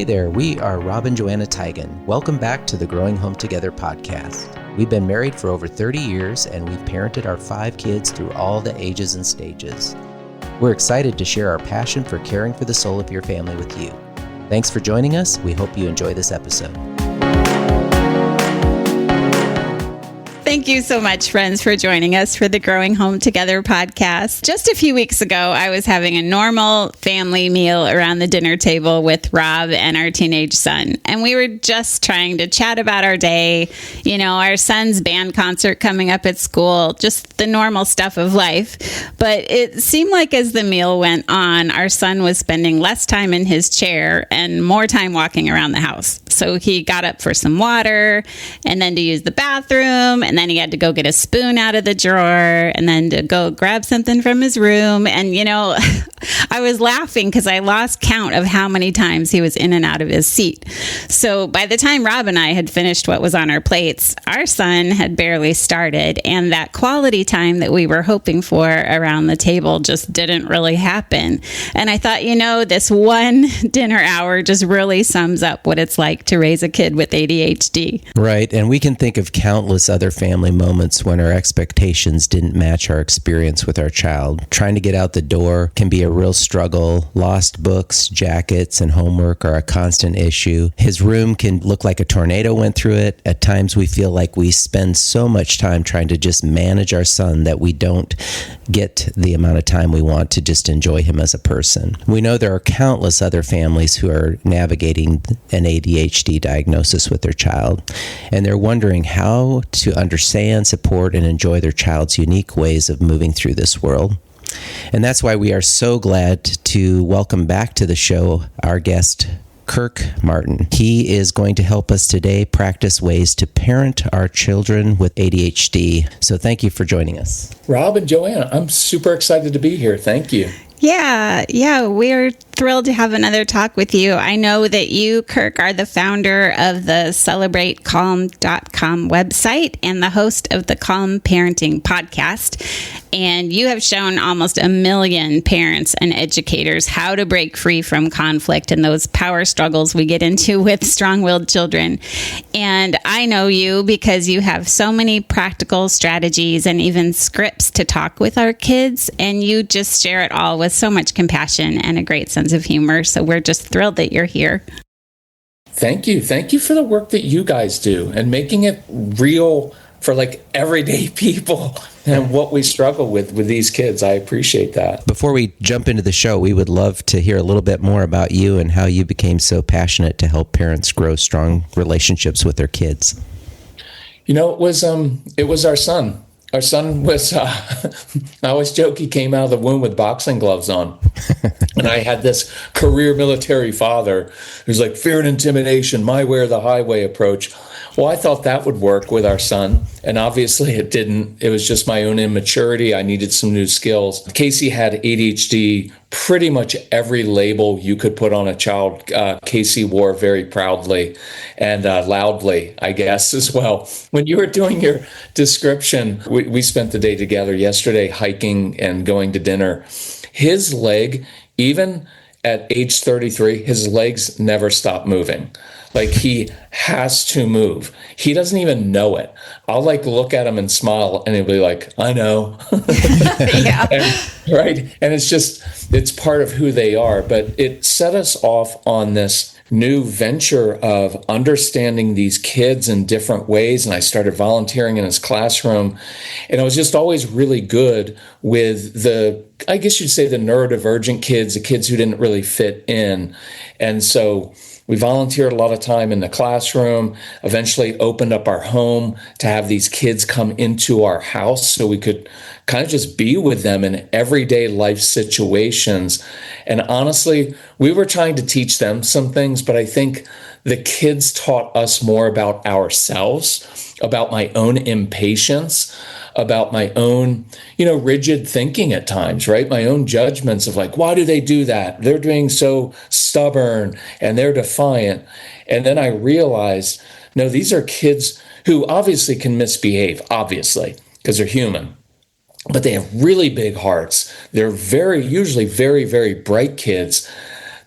Hey there, we are Rob and Joanna Tigan. Welcome back to the Growing Home Together podcast. We've been married for over 30 years and we've parented our 5 kids through all the ages and stages. We're excited to share our passion for caring for the soul of your family with you. Thanks for joining us. We hope you enjoy this episode. Thank you so much, friends, for joining us for the Growing Home Together podcast. Just a few weeks ago, I was having a normal family meal around the dinner table with Rob and our teenage son. And we were just trying to chat about our day, our son's band concert coming up at school, just the normal stuff of life. But it seemed like as the meal went on, our son was spending less time in his chair and more time walking around the house. So he got up for some water and then to use the bathroom, and then he had to go get a spoon out of the drawer and then to go grab something from his room. And, I was laughing because I lost count of how many times he was in and out of his seat. So by the time Rob and I had finished what was on our plates, our son had barely started. And that quality time that we were hoping for around the table just didn't really happen. And I thought, this one dinner hour just really sums up what it's like to raise a kid with ADHD. Right, and we can think of countless other family moments when our expectations didn't match our experience with our child. Trying to get out the door can be a real struggle. Lost books, jackets, and homework are a constant issue. His room can look like a tornado went through it. At times we feel like we spend so much time trying to just manage our son that we don't get the amount of time we want to just enjoy him as a person. We know there are countless other families who are navigating an ADHD diagnosis with their child, and they're wondering how to understand, support, and enjoy their child's unique ways of moving through this world. And that's why we are so glad to welcome back to the show our guest, Kirk Martin. He is going to help us today practice ways to parent our children with ADHD. So thank you for joining us. Rob and Joanna, I'm super excited to be here. Thank you. Yeah, we're thrilled to have another talk with you. I know that you, Kirk, are the founder of the CelebrateCalm.com website and the host of the Calm Parenting podcast. And you have shown almost 1 million parents and educators how to break free from conflict and those power struggles we get into with strong-willed children. And I know you because you have so many practical strategies and even scripts to talk with our kids. And you just share it all with so much compassion and a great sense of humor. So we're just thrilled that you're here. Thank you. Thank you for the work that you guys do and making it real for everyday people and what we struggle with these kids. I appreciate that. Before we jump into the show, we would love to hear a little bit more about you and how you became so passionate to help parents grow strong relationships with their kids. It was our son. Our son was, I always joke, he came out of the womb with boxing gloves on. And I had this career military father who's like, fear and intimidation, my way or the highway approach. Well, I thought that would work with our son. And obviously it didn't. It was just my own immaturity. I needed some new skills. Casey had ADHD, pretty much every label you could put on a child. Casey wore very proudly and loudly, I guess, as well. When you were doing your description, we spent the day together yesterday hiking and going to dinner. His leg, even at age 33, his legs never stop moving. He has to move. He doesn't even know it. I'll look at him and smile and he'll be like, I know. Yeah. Right. And it's part of who they are. But it set us off on this new venture of understanding these kids in different ways. And I started volunteering in his classroom. And I was just always really good with I guess you'd say the neurodivergent kids, the kids who didn't really fit in. And so we volunteered a lot of time in the classroom, eventually opened up our home to have these kids come into our house so we could kind of just be with them in everyday life situations. And honestly, we were trying to teach them some things, but I think the kids taught us more about ourselves, about my own impatience, about my own, rigid thinking at times, right? My own judgments of why do they do that? They're being so stubborn and they're defiant. And then I realized, no, these are kids who obviously can misbehave, obviously, because they're human. But they have really big hearts. They're usually very, very bright kids.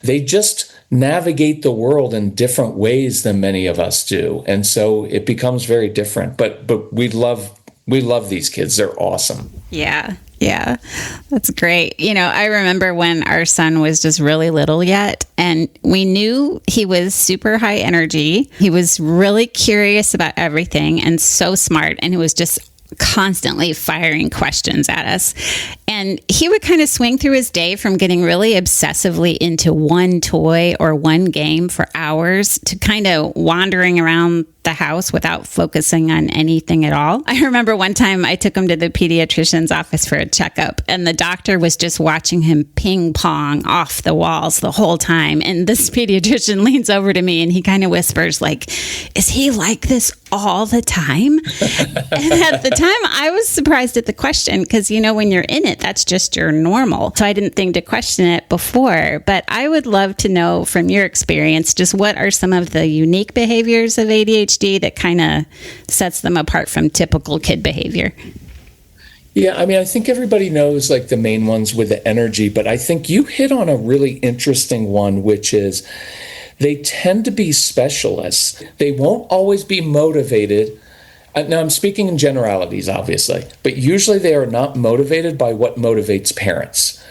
They just navigate the world in different ways than many of us do. And so it becomes very different. But we love these kids. They're awesome. Yeah. Yeah, that's great. I remember when our son was just really little yet, and we knew he was super high energy. He was really curious about everything and so smart, and he was just constantly firing questions at us. And he would kind of swing through his day from getting really obsessively into one toy or one game for hours to kind of wandering around the house without focusing on anything at all. I remember one time I took him to the pediatrician's office for a checkup, and the doctor was just watching him ping pong off the walls the whole time. And this pediatrician leans over to me and he kind of whispers, like, is he like this all the time? And at the time I was surprised at the question because, when you're in it, that's just your normal. So I didn't think to question it before, but I would love to know from your experience, just what are some of the unique behaviors of ADHD that kind of sets them apart from typical kid behavior? Yeah, I think everybody knows like the main ones with the energy, but I think you hit on a really interesting one, which is they tend to be specialists. They won't always be motivated. Now, I'm speaking in generalities, obviously, but usually they are not motivated by what motivates parents.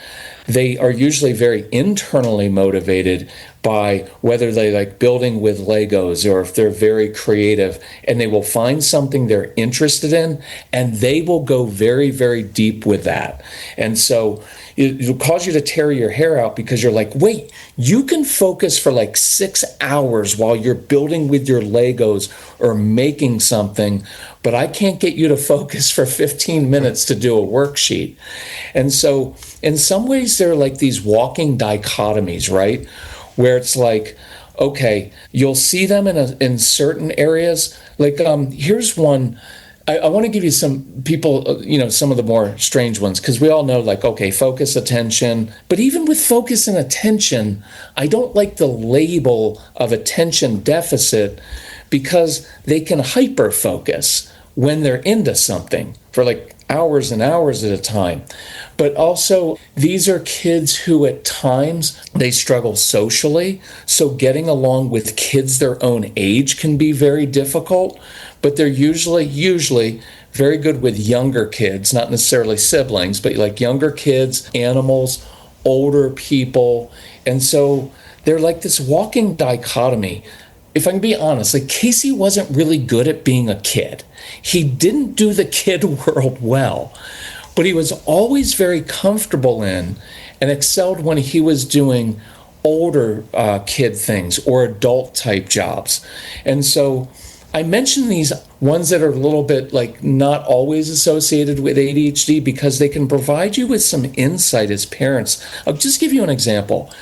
They are usually very internally motivated by whether they like building with Legos or if they're very creative, and they will find something they're interested in and they will go very, very deep with that. And so it'll cause you to tear your hair out because you're like, wait, you can focus for like 6 hours while you're building with your Legos or making something, but I can't get you to focus for 15 minutes to do a worksheet. And so in some ways, they're like these walking dichotomies, right? Where it's like, okay, you'll see them in certain areas. Like, here's one. I want to give you some people, some of the more strange ones, because we all know, like, okay, focus, attention. But even with focus and attention, I don't like the label of attention deficit because they can hyper focus when they're into something for like hours and hours at a time. But also, these are kids who at times they struggle socially. So getting along with kids their own age can be very difficult, but they're usually very good with younger kids, not necessarily siblings, but like younger kids, animals, older people. And so they're like this walking dichotomy. If I can be honest, like Casey wasn't really good at being a kid. He didn't do the kid world well, but he was always very comfortable in and excelled when he was doing older kid things or adult type jobs. And so I mention these ones that are a little bit like not always associated with ADHD because they can provide you with some insight as parents. I'll just give you an example.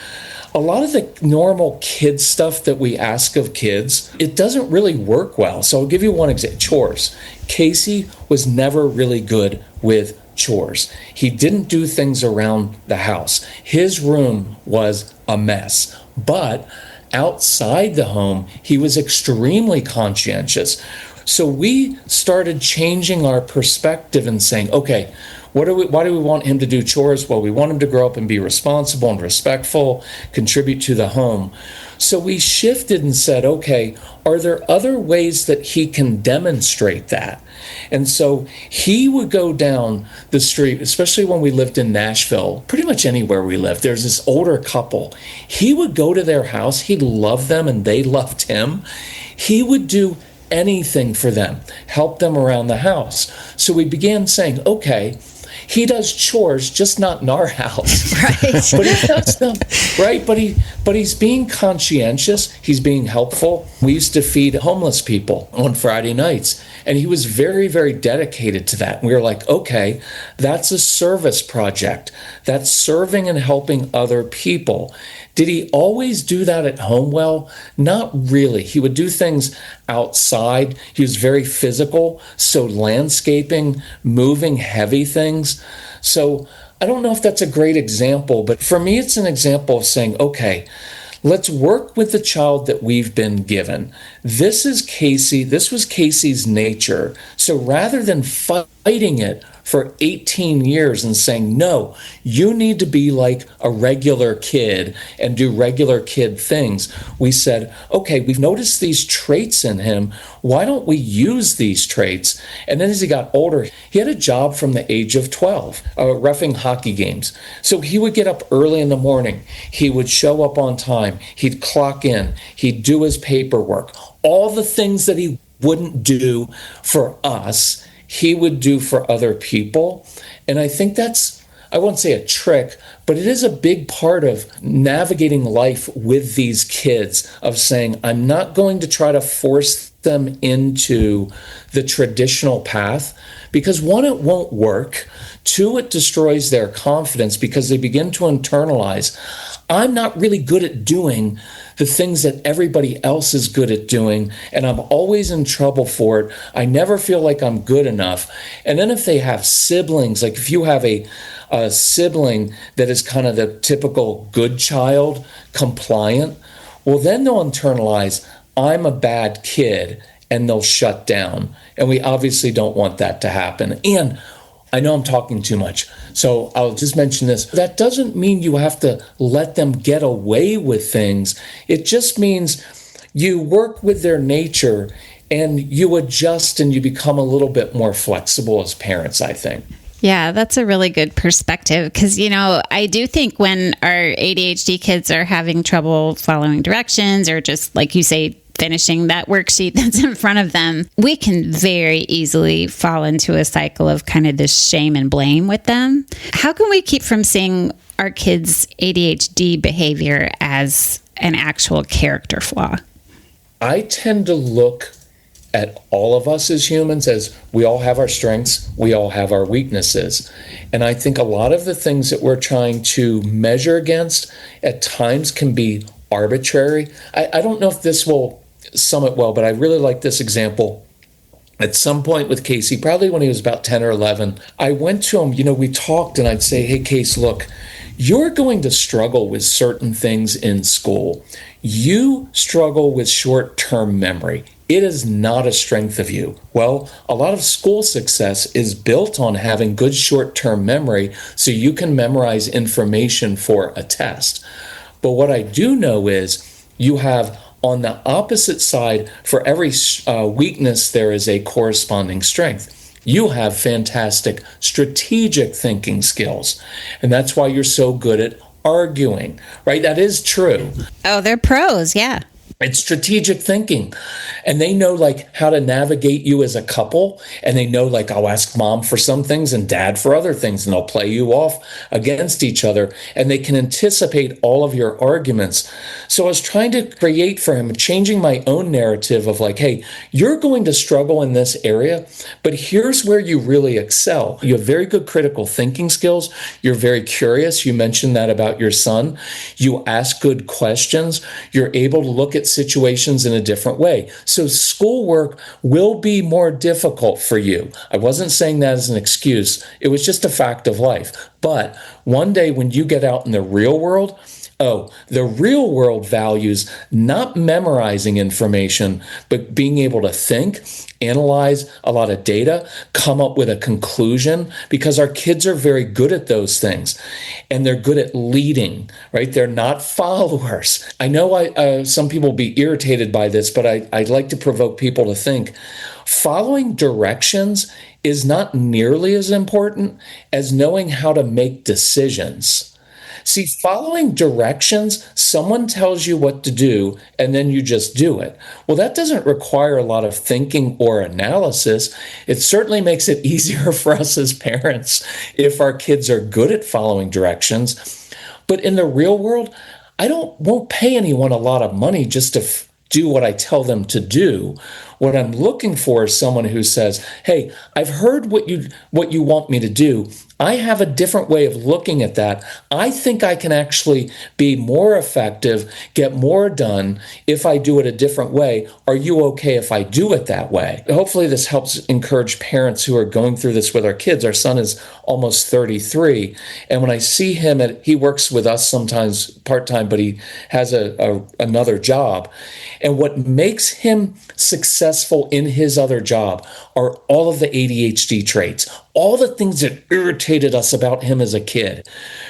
A lot of the normal kid stuff that we ask of kids, it doesn't really work well. So I'll give you one example. Chores. Casey was never really good with chores. He didn't do things around the house. His room was a mess. But outside the home, he was extremely conscientious. So we started changing our perspective and saying, okay, why do we want him to do chores? Well, we want him to grow up and be responsible and respectful, contribute to the home. So we shifted and said, okay, are there other ways that he can demonstrate that? And so he would go down the street, especially when we lived in Nashville, pretty much anywhere we lived, there's this older couple. He would go to their house. He loved them and they loved him. He would do anything for them, help them around the house. So we began saying, okay, he does chores, just not in our house. Right. But he does them, right? But he's being conscientious. He's being helpful. We used to feed homeless people on Friday nights, and he was very, very dedicated to that. And we were like, okay, that's a service project. That's serving and helping other people. Did he always do that at home well? Not really. He would do things outside. He was very physical, so landscaping, moving heavy things. So I don't know if that's a great example, but for me, it's an example of saying, okay, let's work with the child that we've been given. This is Casey. This was Casey's nature. So rather than fighting it for 18 years and saying, no, you need to be like a regular kid and do regular kid things. We said, okay, we've noticed these traits in him. Why don't we use these traits? And then as he got older, he had a job from the age of 12, reffing hockey games. So he would get up early in the morning. He would show up on time. He'd clock in. He'd do his paperwork. All the things that he wouldn't do for us, he would do for other people. And I think that's, I won't say a trick, but it is a big part of navigating life with these kids, of saying, I'm not going to try to force them into the traditional path, because one, it won't work. Two, it destroys their confidence because they begin to internalize, I'm not really good at doing the things that everybody else is good at doing, and I'm always in trouble for it. I never feel like I'm good enough. And then if they have siblings, like if you have a sibling that is kind of the typical good child, compliant, well, then they'll internalize, I'm a bad kid, and they'll shut down. And we obviously don't want that to happen. And I know I'm talking too much, so I'll just mention this. That doesn't mean you have to let them get away with things. It just means you work with their nature and you adjust and you become a little bit more flexible as parents, I think. Yeah, that's a really good perspective because, I do think when our ADHD kids are having trouble following directions or just, like you say, finishing that worksheet that's in front of them, we can very easily fall into a cycle of kind of this shame and blame with them. How can we keep from seeing our kids' ADHD behavior as an actual character flaw? I tend to look at all of us as humans as we all have our strengths, we all have our weaknesses. And I think a lot of the things that we're trying to measure against at times can be arbitrary. I don't know if this will sum it well, but I really like this example. At some point with Casey, probably when he was about 10 or 11, I went to him, we talked, and I'd say, hey, Case, look, you're going to struggle with certain things in school. You struggle with short-term memory. It is not a strength of you. Well, a lot of school success is built on having good short-term memory so you can memorize information for a test. But what I do know is you have on the opposite side, for every weakness, there is a corresponding strength. You have fantastic strategic thinking skills, and that's why you're so good at arguing, right? That is true. Oh, they're pros, yeah. It's strategic thinking. And they know how to navigate you as a couple. And they know I'll ask mom for some things and dad for other things. And they'll play you off against each other. And they can anticipate all of your arguments. So I was trying to create for him, changing my own narrative of hey, you're going to struggle in this area, but here's where you really excel. You have very good critical thinking skills. You're very curious. You mentioned that about your son. You ask good questions. You're able to look at situations in a different way. So schoolwork will be more difficult for you. I wasn't saying that as an excuse. It was just a fact of life. But one day when you get out in the real world, the real world values not memorizing information, but being able to think, analyze a lot of data, come up with a conclusion, because our kids are very good at those things. And they're good at leading, right? They're not followers. I know some people will be irritated by this, but I'd like to provoke people to think. Following directions is not nearly as important as knowing how to make decisions. See, following directions, someone tells you what to do, and then you just do it. Well, that doesn't require a lot of thinking or analysis. It certainly makes it easier for us as parents if our kids are good at following directions. But in the real world, I won't pay anyone a lot of money just to do what I tell them to do. What I'm looking for is someone who says, hey, I've heard what you want me to do. I have a different way of looking at that. I think I can actually be more effective, get more done if I do it a different way. Are you okay if I do it that way? Hopefully this helps encourage parents who are going through this with our kids. Our son is almost 33. And when I see him, he works with us sometimes part-time, but he has another job. And what makes him successful in his other job are all of the ADHD traits, all the things that irritated us about him as a kid,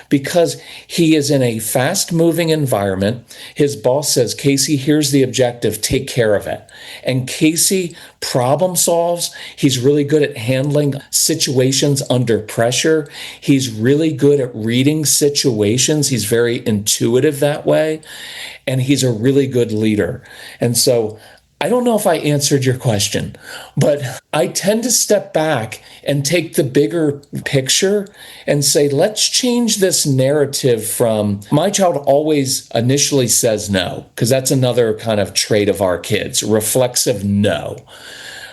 because he is in a fast moving environment. His boss says, Casey, here's the objective, take care of it. And Casey problem solves. He's really good at handling situations under pressure. He's really good at reading situations. He's very intuitive that way. And he's a really good leader. And so I don't know if I answered your question, but I tend to step back and take the bigger picture and say, let's change this narrative from my child always initially says no, because that's another kind of trait of our kids, reflexive no.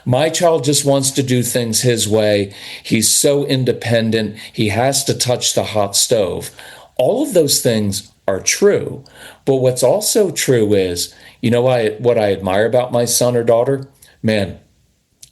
My child just wants to do things his way. He's so independent. He has to touch the hot stove. All of those things are true. But what's also true is, what I admire about my son or daughter? Man,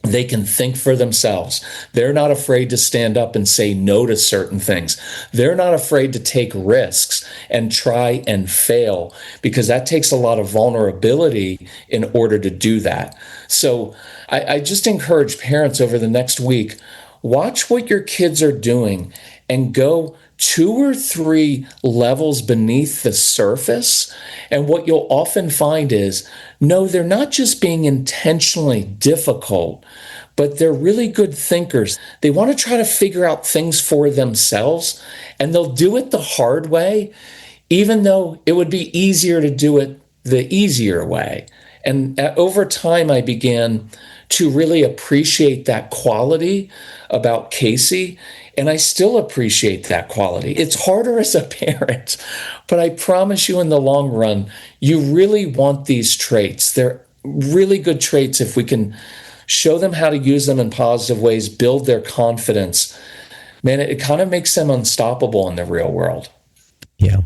they can think for themselves. They're not afraid to stand up and say no to certain things. They're not afraid to take risks and try and fail, because that takes a lot of vulnerability in order to do that. So I just encourage parents over the next week, watch what your kids are doing and go 2 or 3 levels beneath the surface. And what you'll often find is, no, they're not just being intentionally difficult, but they're really good thinkers. They want to try to figure out things for themselves, and they'll do it the hard way, even though it would be easier to do it the easier way. And over time, I began to really appreciate that quality about Casey. And I still appreciate that quality. It's harder as a parent, but I promise you in the long run, you really want these traits. They're really good traits if we can show them how to use them in positive ways, build their confidence. Man, it kind of makes them unstoppable in the real world. Yeah,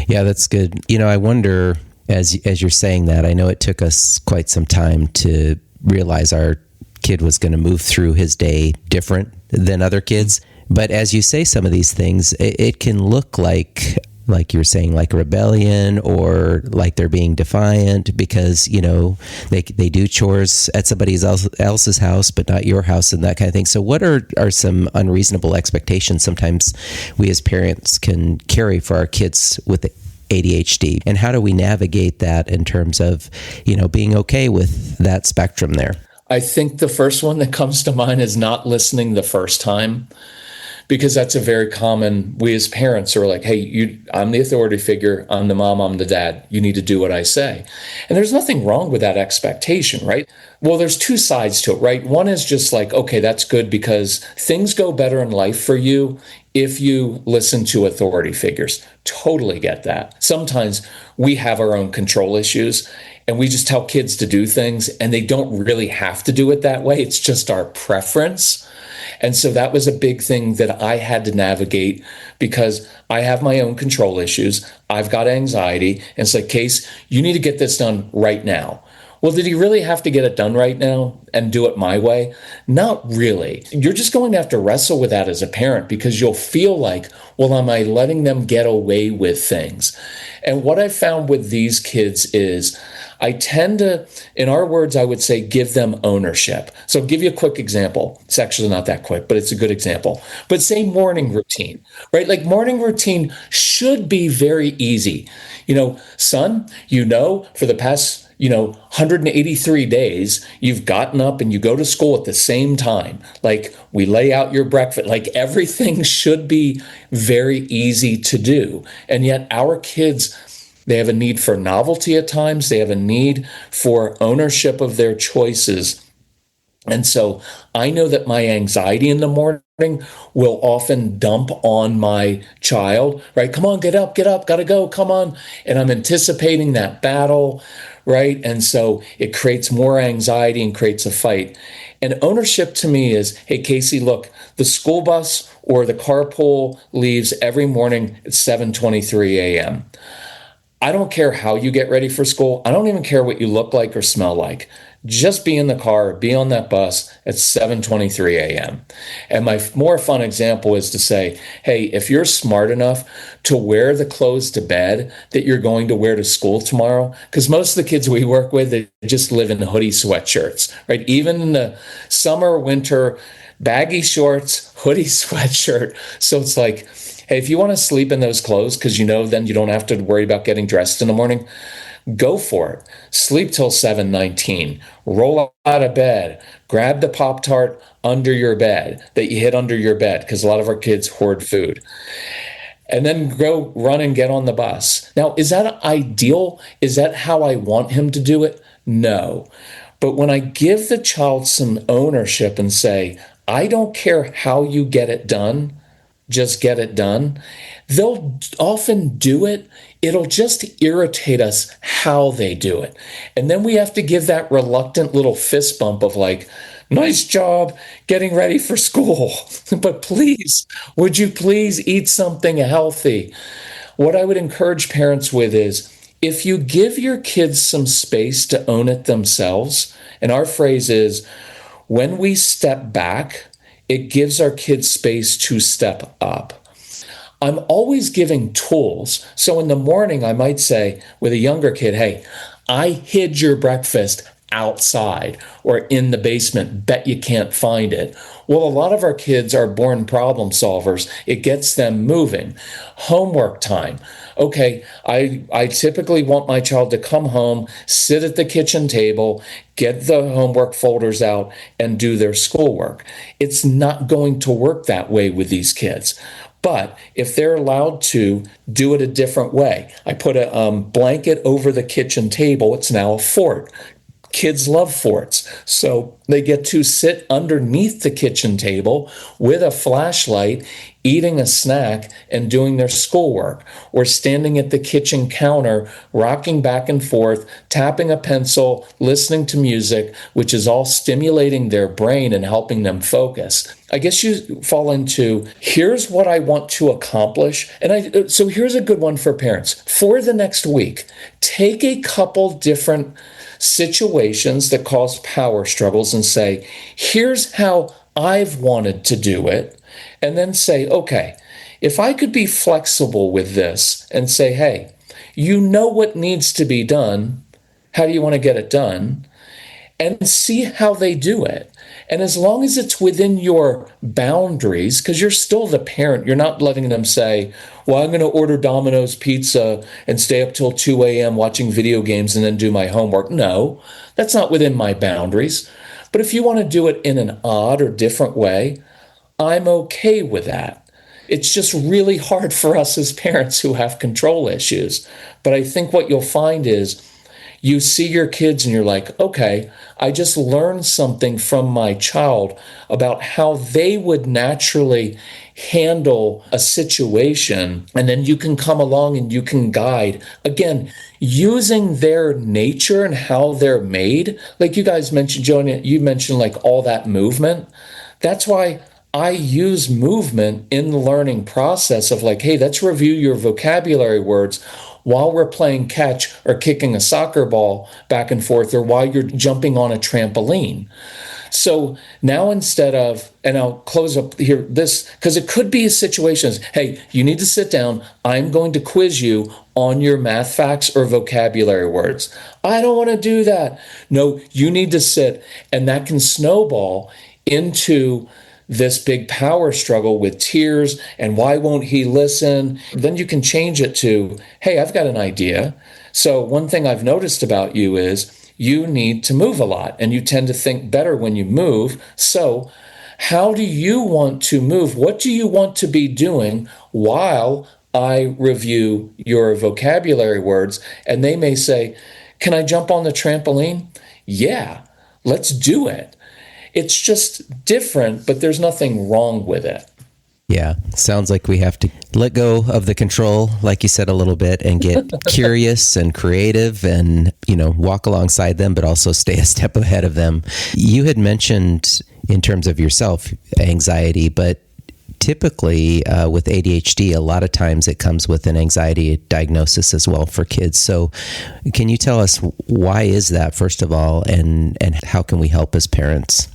that's good. I wonder, as you're saying that, I know it took us quite some time to realize our kid was going to move through his day different than other kids. But as you say some of these things, it can look like you were saying, like rebellion, or like they're being defiant because, they do chores at somebody else's house, but not your house, and that kind of thing. So what are some unreasonable expectations sometimes we as parents can carry for our kids with ADHD? And how do we navigate that in terms of, being okay with that spectrum there? I think the first one that comes to mind is not listening the first time. Because that's a very common, we as parents are like, hey, I'm the authority figure, I'm the mom, I'm the dad, you need to do what I say. And there's nothing wrong with that expectation, right? Well, there's 2 sides to it, right? One is just like, okay, that's good because things go better in life for you if you listen to authority figures. Totally get that. Sometimes we have our own control issues and we just tell kids to do things and they don't really have to do it that way. It's just our preference. And so that was a big thing that I had to navigate because I have my own control issues. I've got anxiety. And it's like, Case, you need to get this done right now. Well, did he really have to get it done right now and do it my way? Not really. You're just going to have to wrestle with that as a parent because you'll feel like, well, am I letting them get away with things? And what I found with these kids is I tend to, in our words, I would say, give them ownership. So I'll give you a quick example. It's actually not that quick, but it's a good example. But say morning routine, right? Like morning routine should be very easy. Son, for the past 183 days, you've gotten up and you go to school at the same time. Like we lay out your breakfast, like everything should be very easy to do. And yet our kids, they have a need for novelty at times. They have a need for ownership of their choices. And so I know that my anxiety in the morning will often dump on my child, right? Come on, get up, gotta go, come on. And I'm anticipating that battle, right? And so it creates more anxiety and creates a fight. And ownership to me is, hey, Casey, look, the school bus or the carpool leaves every morning at 7:23 a.m. I don't care how you get ready for school. I don't even care what you look like or smell like. Just be in the car, be on that bus at 7:23 a.m. And my more fun example is to say, hey, if you're smart enough to wear the clothes to bed that you're going to wear to school tomorrow, because most of the kids we work with, they just live in hoodie sweatshirts, right? Even in the summer, winter, baggy shorts, hoodie sweatshirt. So it's like, hey, if you want to sleep in those clothes, because then you don't have to worry about getting dressed in the morning, go for it. Sleep till 7:19. Roll out of bed. Grab the Pop-Tart under your bed that you hid under your bed, because a lot of our kids hoard food. And then go run and get on the bus. Now, is that ideal? Is that how I want him to do it? No. But when I give the child some ownership and say, I don't care how you get it done, just get it done, they'll often do it. It'll just irritate us how they do it. And then we have to give that reluctant little fist bump of like, nice job getting ready for school. But please, would you please eat something healthy? What I would encourage parents with is, if you give your kids some space to own it themselves, and our phrase is, when we step back, it gives our kids space to step up. I'm always giving tools. So in the morning, I might say with a younger kid, hey, I hid your breakfast outside or in the basement. Bet you can't find it. Well, a lot of our kids are born problem solvers. It gets them moving. Homework time. Okay, I typically want my child to come home, sit at the kitchen table, get the homework folders out, and do their schoolwork. It's not going to work that way with these kids. But if they're allowed to do it a different way, I put a blanket over the kitchen table. It's now a fort. Kids love forts. So they get to sit underneath the kitchen table with a flashlight, eating a snack and doing their schoolwork, or standing at the kitchen counter, rocking back and forth, tapping a pencil, listening to music, which is all stimulating their brain and helping them focus. I guess you fall into, here's what I want to accomplish. And so here's a good one for parents. For the next week, take a couple different situations that cause power struggles and say, here's how I've wanted to do it. And then say, okay, if I could be flexible with this and say, hey, you know what needs to be done. How do you want to get it done? And see how they do it. And as long as it's within your boundaries, because you're still the parent, you're not letting them say, well, I'm going to order Domino's pizza and stay up till 2 a.m. watching video games and then do my homework. No, that's not within my boundaries. But if you want to do it in an odd or different way, I'm okay with that. It's just really hard for us as parents who have control issues. But I think what you'll find is, you see your kids and you're like, okay, I just learned something from my child about how they would naturally handle a situation. And then you can come along and you can guide, again, using their nature and how they're made. Like you guys mentioned, Joanna, you mentioned like all that movement. That's why I use movement in the learning process of like, hey, let's review your vocabulary words while we're playing catch or kicking a soccer ball back and forth, or while you're jumping on a trampoline. So now instead of, and I'll close up here this, because it could be a situation, hey, you need to sit down. I'm going to quiz you on your math facts or vocabulary words. I don't want to do that. No, you need to sit. And that can snowball into this big power struggle with tears and why won't he listen? Then you can change it to, hey, I've got an idea. So one thing I've noticed about you is you need to move a lot and you tend to think better when you move. So how do you want to move? What do you want to be doing while I review your vocabulary words? And they may say, can I jump on the trampoline? Yeah, let's do it. It's just different, but there's nothing wrong with it. Yeah, sounds like we have to let go of the control, like you said, a little bit, and get curious and creative and, walk alongside them, but also stay a step ahead of them. You had mentioned in terms of yourself, anxiety, but typically with ADHD, a lot of times it comes with an anxiety diagnosis as well for kids. So can you tell us why is that, first of all, and how can we help as parents?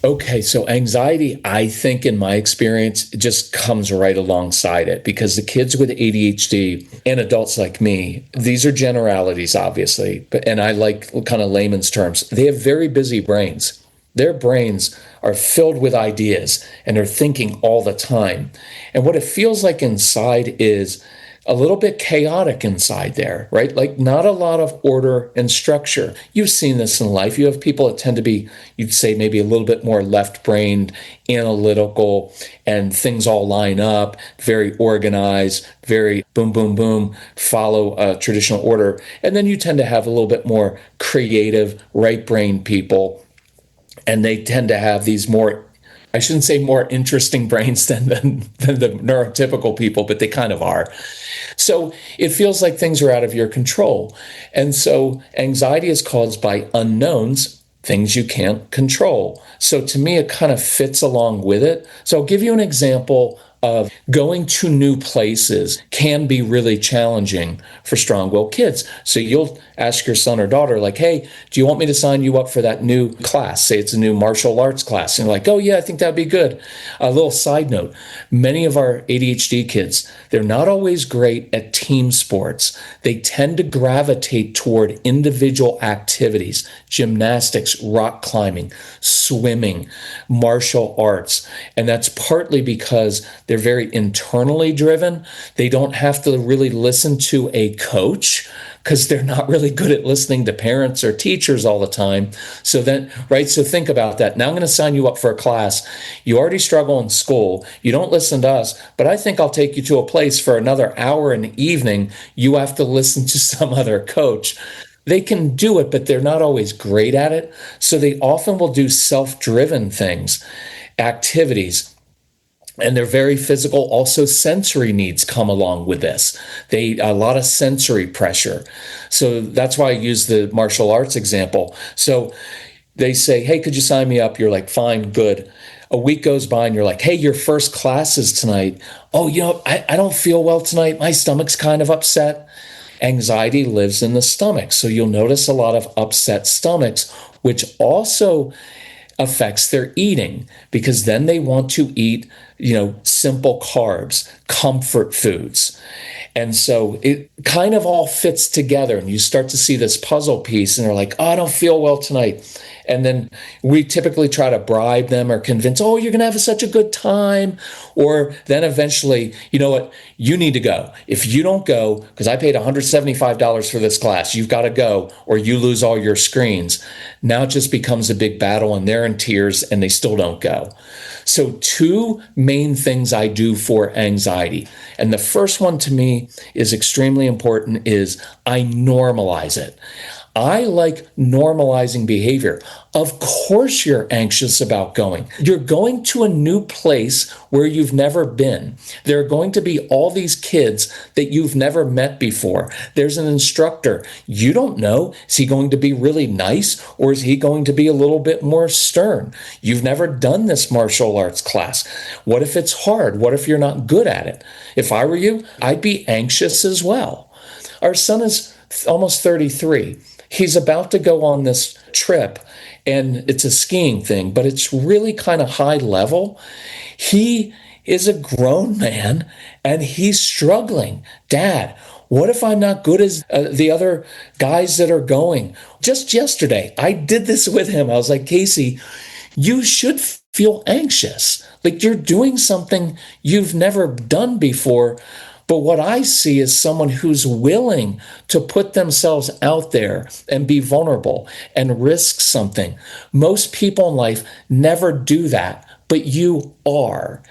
Okay, so anxiety, I think in my experience, it just comes right alongside it, because the kids with ADHD and adults like me, these are generalities, obviously, and I like kind of layman's terms. They have very busy brains. Their brains are filled with ideas and they're thinking all the time. And what it feels like inside is a little bit chaotic inside there, right? Like not a lot of order and structure. You've seen this in life. You have people that tend to be, you'd say maybe a little bit more left-brained, analytical, and things all line up, very organized, very boom, boom, boom, follow a traditional order. And then you tend to have a little bit more creative, right-brained people. And they tend to have these more, I shouldn't say more interesting brains than the neurotypical people, but they kind of are. So it feels like things are out of your control. And so anxiety is caused by unknowns, things you can't control. So to me, it kind of fits along with it. So I'll give you an example of going to new places can be really challenging for strong-willed kids. So you'll ask your son or daughter, like, hey, do you want me to sign you up for that new class? Say it's a new martial arts class. And you're like, oh yeah, I think that'd be good. A little side note, many of our ADHD kids, they're not always great at team sports. They tend to gravitate toward individual activities, gymnastics, rock climbing, swimming, martial arts. And that's partly because they're very internally driven. They don't have to really listen to a coach because they're not really good at listening to parents or teachers all the time. So then, right, so think about that. Now I'm going to sign you up for a class. You already struggle in school. You don't listen to us, but I think I'll take you to a place for another hour in the evening. You have to listen to some other coach. They can do it, but they're not always great at it. So they often will do self-driven things, activities. And they're very physical. Also, sensory needs come along with this. A lot of sensory pressure. So that's why I use the martial arts example. So they say, hey, could you sign me up? You're like, fine, good. A week goes by and you're like, hey, your first class is tonight. Oh, I don't feel well tonight. My stomach's kind of upset. Anxiety lives in the stomach. So you'll notice a lot of upset stomachs, which also affects their eating, because then they want to eat, simple carbs, comfort foods. And so it kind of all fits together and you start to see this puzzle piece and they're like, oh, I don't feel well tonight. And then we typically try to bribe them or convince, oh, you're going to have such a good time. Or then eventually, you know what, you need to go. If you don't go, because I paid $175 for this class, you've got to go or you lose all your screens. Now it just becomes a big battle and they're in tears and they still don't go. So two main things I do for anxiety. And the first one to me is extremely important is I normalize it. I like normalizing behavior. Of course you're anxious about going. You're going to a new place where you've never been. There are going to be all these kids that you've never met before. There's an instructor. You don't know, is he going to be really nice or is he going to be a little bit more stern? You've never done this martial arts class. What if it's hard? What if you're not good at it? If I were you, I'd be anxious as well. Our son is almost 33. He's about to go on this trip and it's a skiing thing, but it's really kind of high level. He is a grown man and he's struggling. Dad, what if I'm not good as the other guys that are going? Just yesterday, I did this with him. I was like, Casey, you should feel anxious. Like you're doing something you've never done before. But what I see is someone who's willing to put themselves out there and be vulnerable and risk something. Most people in life never do that, but you are.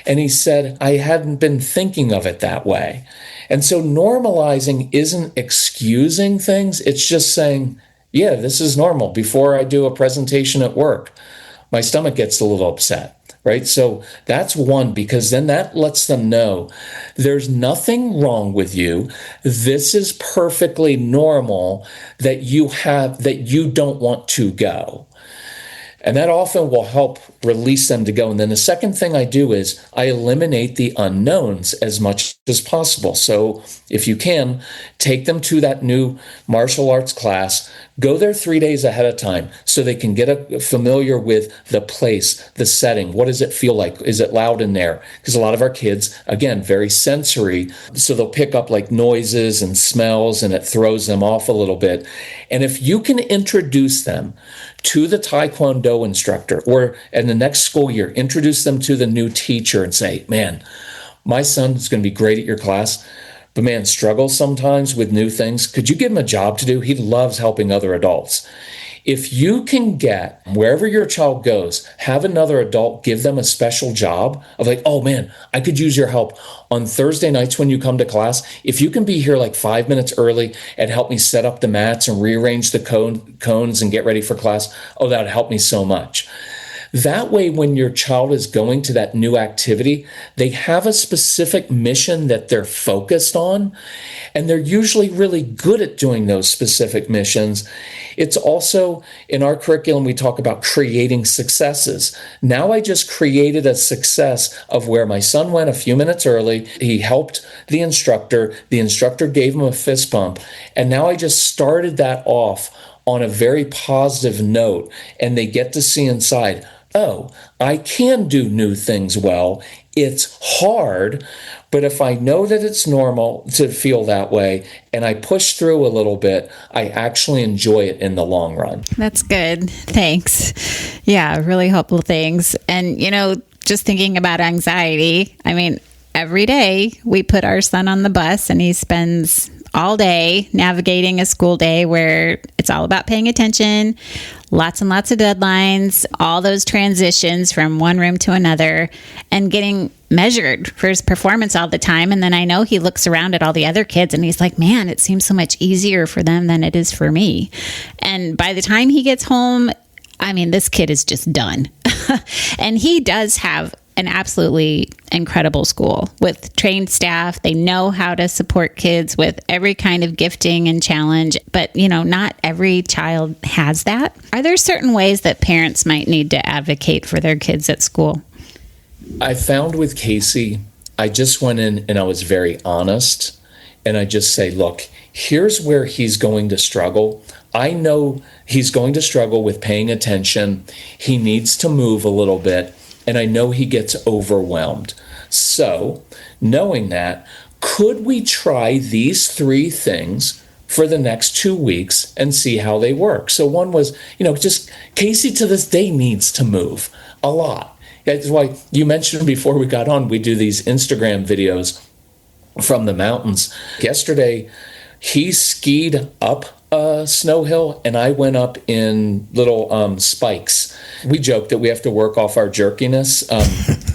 And he said, I hadn't been thinking of it that way. And so normalizing isn't excusing things. It's just saying, yeah, this is normal. Before I do a presentation at work, my stomach gets a little upset. Right? So that's one, because then that lets them know there's nothing wrong with you. This is perfectly normal that you don't want to go. And that often will help release them to go. And then the second thing I do is I eliminate the unknowns as much as possible. So if you can, take them to that new martial arts class, go there 3 days ahead of time so they can get familiar with the place, the setting. What does it feel like? Is it loud in there? Because a lot of our kids, again, very sensory, so they'll pick up like noises and smells, and it throws them off a little bit. And if you can introduce them to the Taekwondo instructor, or in the next school year, introduce them to the new teacher and say, man, my son is going to be great at your class, but man, struggles sometimes with new things. Could you give him a job to do? He loves helping other adults. If you can get, wherever your child goes, have another adult give them a special job of like, oh man, I could use your help on Thursday nights when you come to class. If you can be here like 5 minutes early and help me set up the mats and rearrange the cones and get ready for class, oh, that would help me so much. That way, when your child is going to that new activity, they have a specific mission that they're focused on, and they're usually really good at doing those specific missions. It's also, in our curriculum, we talk about creating successes. Now I just created a success of where my son went a few minutes early. He helped the instructor gave him a fist bump, and now I just started that off on a very positive note, and they get to see inside, oh, I can do new things well. It's hard, but if I know that it's normal to feel that way and I push through a little bit, I actually enjoy it in the long run. That's good. Thanks. Yeah, really helpful things. And, just thinking about anxiety, I mean, every day we put our son on the bus and he spends all day navigating a school day where it's all about paying attention, lots and lots of deadlines, all those transitions from one room to another, and getting measured for his performance all the time. And then I know he looks around at all the other kids and he's like, man, it seems so much easier for them than it is for me. And by the time he gets home, I mean, this kid is just done. And he does have an absolutely incredible school with trained staff. They know how to support kids with every kind of gifting and challenge, but not every child has that. Are there certain ways that parents might need to advocate for their kids at school? I found with Casey, I just went in and I was very honest, and I just say, look, here's where he's going to struggle. I know he's going to struggle with paying attention. He needs to move a little bit. And I know he gets overwhelmed. So, knowing that, could we try these 3 things for the next 2 weeks and see how they work? So one was, just Casey to this day needs to move a lot. That's why you mentioned before we got on, we do these Instagram videos from the mountains. Yesterday, he skied up a snow hill and I went up in little spikes. We joke that we have to work off our jerkiness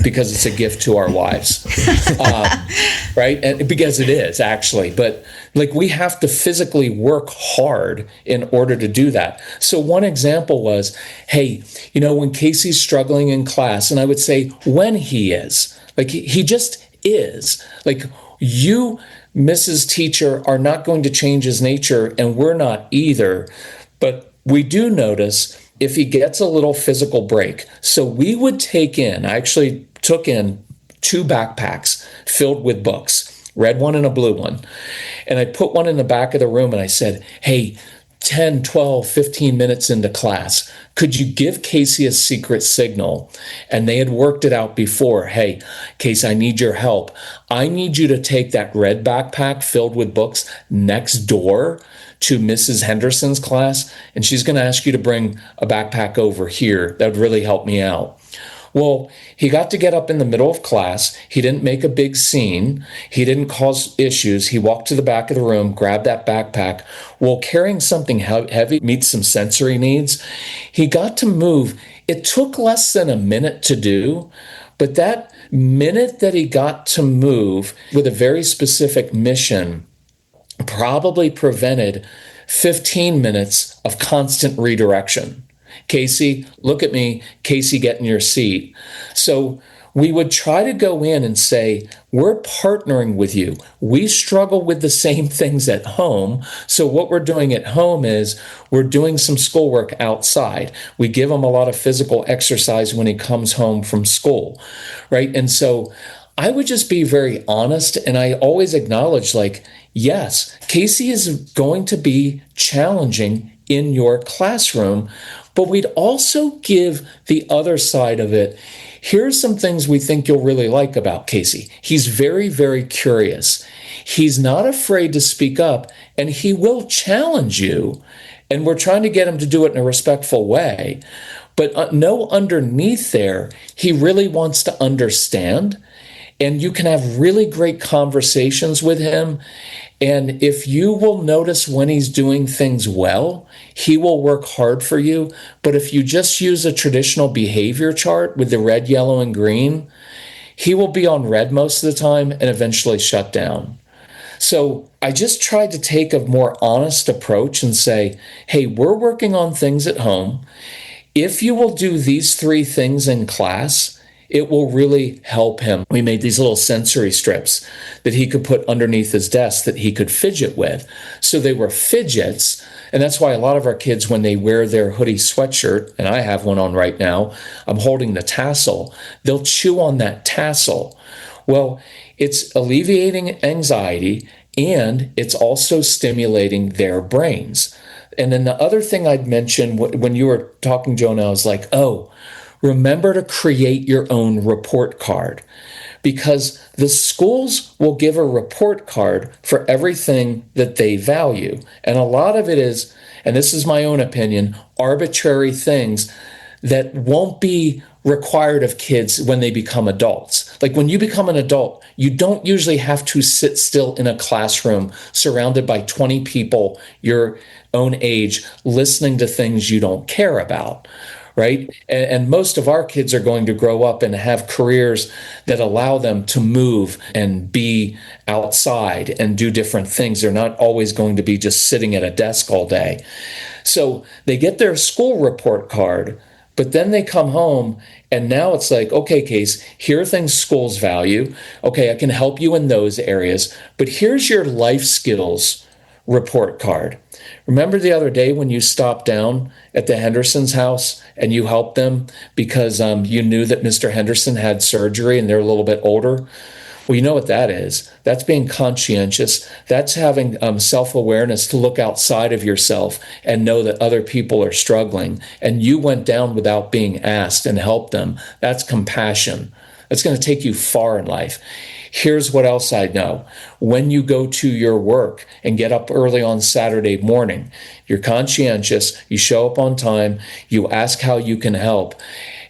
because it's a gift to our wives, right? And because it is actually, but like we have to physically work hard in order to do that. So one example was, hey, when Casey's struggling in class, and I would say when he is, like he just is, like you, Mrs. Teacher, are not going to change his nature, and we're not either. But we do notice if he gets a little physical break. So we would I actually took in 2 backpacks filled with books, red one and a blue one. And I put one in the back of the room and I said, hey, 10, 12, 15 minutes into class, could you give Casey a secret signal? And they had worked it out before. Hey, Casey, I need your help. I need you to take that red backpack filled with books next door to Mrs. Henderson's class, and she's going to ask you to bring a backpack over here. That would really help me out. Well, he got to get up in the middle of class. He didn't make a big scene. He didn't cause issues. He walked to the back of the room, grabbed that backpack. Well, carrying something heavy meets some sensory needs. He got to move. It took less than a minute to do, but that minute that he got to move with a very specific mission probably prevented 15 minutes of constant redirection. Casey, look at me. Casey, get in your seat. So we would try to go in and say, we're partnering with you. We struggle with the same things at home. So what we're doing at home is we're doing some schoolwork outside. We give him a lot of physical exercise when he comes home from school, right? And so I would just be very honest. And I always acknowledge, like, yes, Casey is going to be challenging in your classroom, but we'd also give the other side of it. Here's some things we think you'll really like about Casey. He's very, very curious. He's not afraid to speak up, and he will challenge you. And we're trying to get him to do it in a respectful way. But know underneath there, he really wants to understand. And you can have really great conversations with him. And if you will notice when he's doing things well, he will work hard for you. But if you just use a traditional behavior chart with the red, yellow, and green, he will be on red most of the time and eventually shut down. So I just tried to take a more honest approach and say, hey, we're working on things at home. If you will do these 3 things in class, it will really help him. We made these little sensory strips that he could put underneath his desk that he could fidget with. So they were fidgets. And that's why a lot of our kids, when they wear their hoodie sweatshirt, and I have one on right now, I'm holding the tassel, they'll chew on that tassel. Well, it's alleviating anxiety, and it's also stimulating their brains. And then the other thing I'd mention when you were talking, Jonah, I was like, oh, remember to create your own report card, because the schools will give a report card for everything that they value. And a lot of it is, and this is my own opinion, arbitrary things that won't be required of kids when they become adults. Like when you become an adult, you don't usually have to sit still in a classroom surrounded by 20 people your own age listening to things you don't care about. Right? And most of our kids are going to grow up and have careers that allow them to move and be outside and do different things. They're not always going to be just sitting at a desk all day. So they get their school report card, but then they come home and now it's like, okay, Case, here are things schools value. Okay, I can help you in those areas, but here's your life skills report card. Remember the other day when you stopped down at the Henderson's house and you helped them because you knew that Mr. Henderson had surgery and they're a little bit older? Well, you know what that is. That's being conscientious. That's having self-awareness to look outside of yourself and know that other people are struggling. And you went down without being asked and helped them. That's compassion. That's going to take you far in life. Here's what else I know. When you go to your work and get up early on Saturday morning, you're conscientious, you show up on time, you ask how you can help.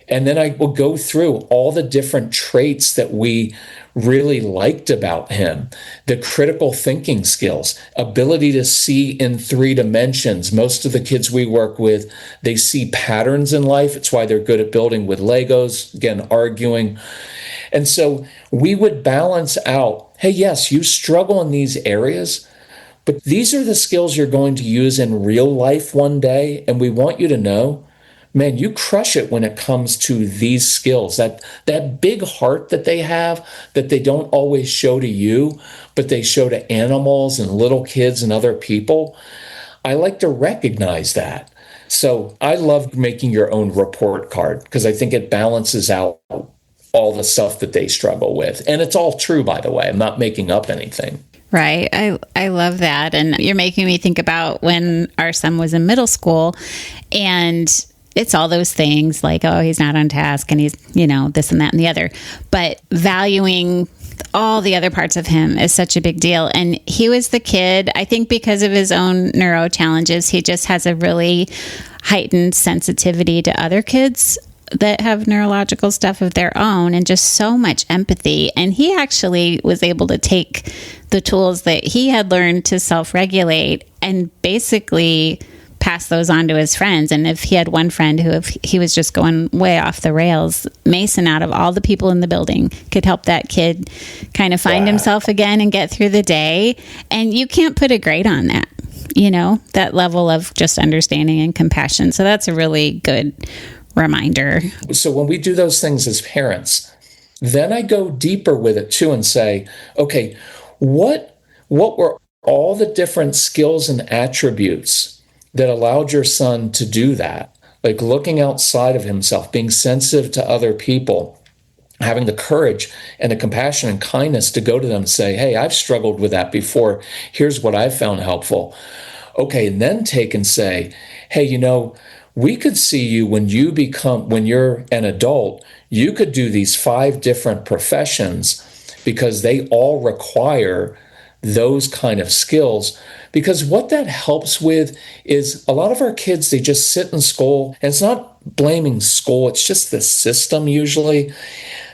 And then I will go through all the different traits that we really liked about him. The critical thinking skills, ability to see in 3 dimensions. Most of the kids we work with, they see patterns in life. It's why they're good at building with Legos, again, arguing. And so we would balance out, hey, yes, you struggle in these areas, but these are the skills you're going to use in real life one day. And we want you to know, man, you crush it when it comes to these skills, that big heart that they have that they don't always show to you, but they show to animals and little kids and other people. I like to recognize that. So I love making your own report card because I think it balances out all the stuff that they struggle with. And it's all true, by the way. I'm not making up anything. Right. I love that. And you're making me think about when our son was in middle school, and it's all those things like, oh, he's not on task and he's, this and that and the other. But valuing all the other parts of him is such a big deal. And he was the kid, I think because of his own neuro challenges, he just has a really heightened sensitivity to other kids that have neurological stuff of their own and just so much empathy. And he actually was able to take the tools that he had learned to self-regulate and basically pass those on to his friends. And if he had one friend who, if he was just going way off the rails, Mason, out of all the people in the building, could help that kid kind of find himself again and get through the day. And you can't put a grade on that, that level of just understanding and compassion. So that's a really good reminder. So when we do those things as parents, Then I go deeper with it too and say, okay, what were all the different skills and attributes that allowed your son to do that? Like looking outside of himself, being sensitive to other people, having the courage and the compassion and kindness to go to them and say, hey, I've struggled with that before. Here's what I've found helpful. Okay, and then take and say, hey, we could see you when you're an adult, you could do these 5 different professions because they all require those kind of skills. Because what that helps with is a lot of our kids, they just sit in school, and it's not blaming school, it's just the system usually.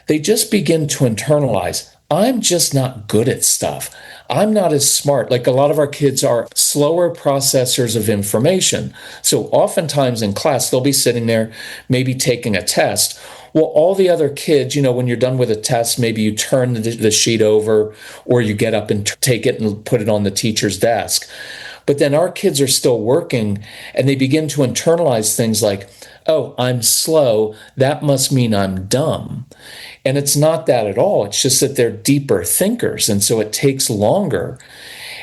They just begin to internalize, I'm just not good at stuff. I'm not as smart. Like a lot of our kids are slower processors of information. So oftentimes in class, they'll be sitting there, maybe taking a test. Well, all the other kids, when you're done with a test, maybe you turn the sheet over or you get up and take it and put it on the teacher's desk. But then our kids are still working and they begin to internalize things like, oh, I'm slow. That must mean I'm dumb. And it's not that at all. It's just that they're deeper thinkers. And so it takes longer.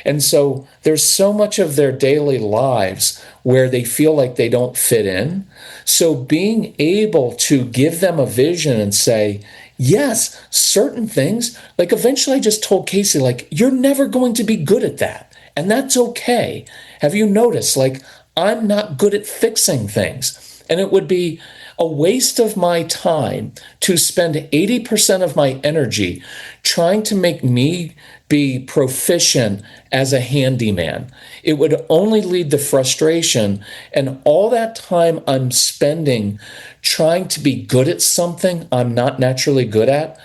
And so there's so much of their daily lives where they feel like they don't fit in. So being able to give them a vision and say, yes, certain things, like eventually I just told Casey, like, you're never going to be good at that. And that's okay. Have you noticed, like, I'm not good at fixing things. And it would be a waste of my time to spend 80% of my energy trying to make me be proficient as a handyman. It would only lead to frustration. And all that time I'm spending trying to be good at something I'm not naturally good at,